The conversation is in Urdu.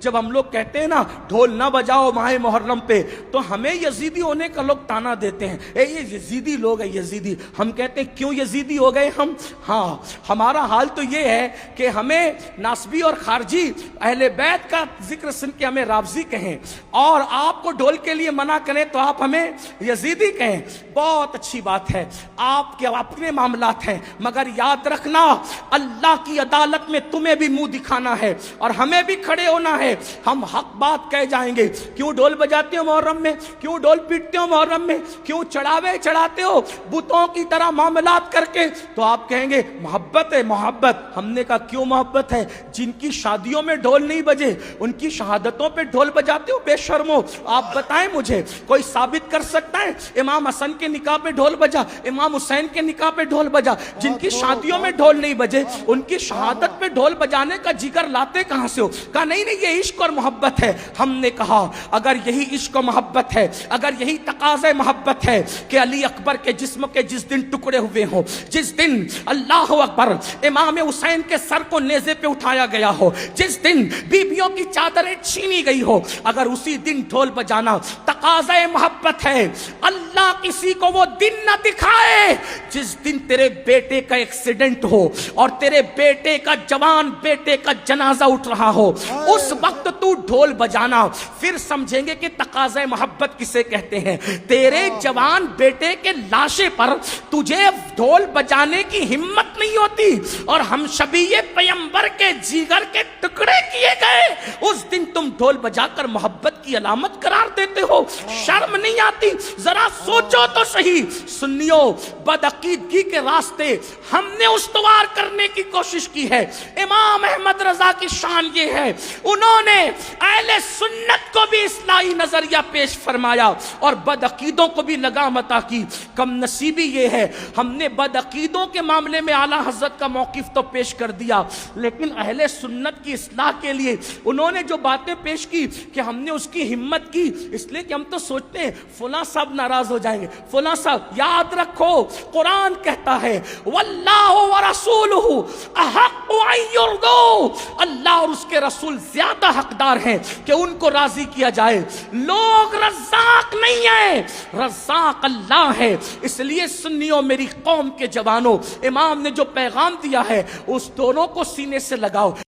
جب ہم لوگ کہتے ہیں نا ڈھول نہ بجاؤ ماہ محرم پہ، تو ہمیں یزیدی ہونے کا لوگ تانا دیتے ہیں، اے یہ یزیدی لوگ ہیں یزیدی۔ ہم کہتے ہیں کیوں یزیدی ہو گئے ہم؟ ہاں ہمارا حال تو یہ ہے کہ ہمیں ناسبی اور خارجی اہل بیت کا ذکر سن کے ہمیں رافضی کہیں، اور آپ کو ڈھول کے لیے منع کریں تو آپ ہمیں یزیدی کہیں۔ بہت اچھی بات ہے، آپ کے اپنے معاملات ہیں، مگر یاد رکھنا اللہ کی عدالت میں تمہیں بھی منہ دکھانا ہے اور ہمیں بھی کھڑے ہونا ہے۔ ہم حق بات کہہ جائیں گے، کیوں ڈھول بجاتے ہو محرم میں، کیوں ڈھول پیٹتے ہو محرم میں، کیوں چڑھاوے چڑھاتے ہو بتوں کی طرح معاملات کر کے، تو آپ کہیں گے محبت ہے محبت۔ ہم نے کہا کیوں محبت ہے؟ جن کی شادیوں میں ڈھول نہیں بجے ان کی شہادتوں پہ ڈھول بجاتے ہو بے شرمو۔ آپ بتائیں مجھے، کوئی ثابت کر سکتا ہے امام حسن کے نکاح پہ ڈھول بجا، امام حسین کے نکاح پہ ڈھول بجا؟ جن کی شادیوں میں ڈھول نہیں بجے ان کی شہادت پہ ڈھول بجانے کا جگر لاتے کہاں سے ہو؟ کہا نہیں نہیں یہ عشق اور محبت ہے۔ ہم نے کہا اگر یہی عشق و محبت ہے، اگر یہی تقاضۂ محبت ہے کہ علی اکبر کے جسم کے جس دن ٹکڑے ہوئے ہوں، جس دن اللہ اکبر امام حسین کے سر کو نیزے پہ اٹھایا گیا ہو، جس دن بیویوں کی چادریں چھینی گئی ہو، اگر اسی دن ڈھول بجانا تقاضۂ محبت ہے، اللہ کسی کو وہ دن نہ دکھائے جس دن تیرے بیٹے کا ایکسیڈنٹ ہو اور تیرے بیٹے کا جوان بیٹے کا جنازہ اٹھ رہا ہو، اس وقت تو ڈھول بجانا، پھر سمجھیں گے کہ تقاضۂ محبت کسے کہتے ہیں۔ تیرے جوان بیٹے کے لاشے پر تجھے ڈھول بجانے کی ہمت نہیں ہوتی اور ہم شبیہ پیغمبر کے جگر کے ٹکڑے کیے گئے، اس دن تم ڈھول بجا کر محبت کی علامت قرار دیتے ہو؟ شرم نہیں آتی؟ ذرا سوچو تو صحیح۔ سنیوں، بدعقیدگی کے راستے ہم نے استوار کرنے کی کوشش کی ہے۔ امام احمد رضا کی شان یہ ہے، انہوں نے اہل سنت کو بھی اصلاحی نظریہ پیش فرمایا اور بدعقیدوں کو بھی لگام عطا کی۔ کم نصیبی یہ ہے ہم نے بدعقیدوں کے معاملے میں اعلیٰ حضرت کا موقف تو پیش کر دیا، لیکن اہل سنت کی اصلاح کے لیے انہوں نے جو باتیں پیش کی کہ ہم نے اس کی ہمت کی، اس لیے کہ ہم تو سوچتے ہیں فلاں صاحب ناراض ہو جائیں گے، فلاں صاحب۔ یاد رکھو قرآن کہتا ہے واللہ ورسولہ احق ان یرضوا، اللہ اور اس کے رسول زیادہ حقدار ہیں کہ ان کو راضی کیا جائے۔ لوگ رزاق نہیں ہیں، رزاق اللہ ہے۔ اس لیے سنیوں، میری قوم کے جوانوں، امام نے جو پیغام دیا ہے اس دونوں کو سینے سے لگاؤ۔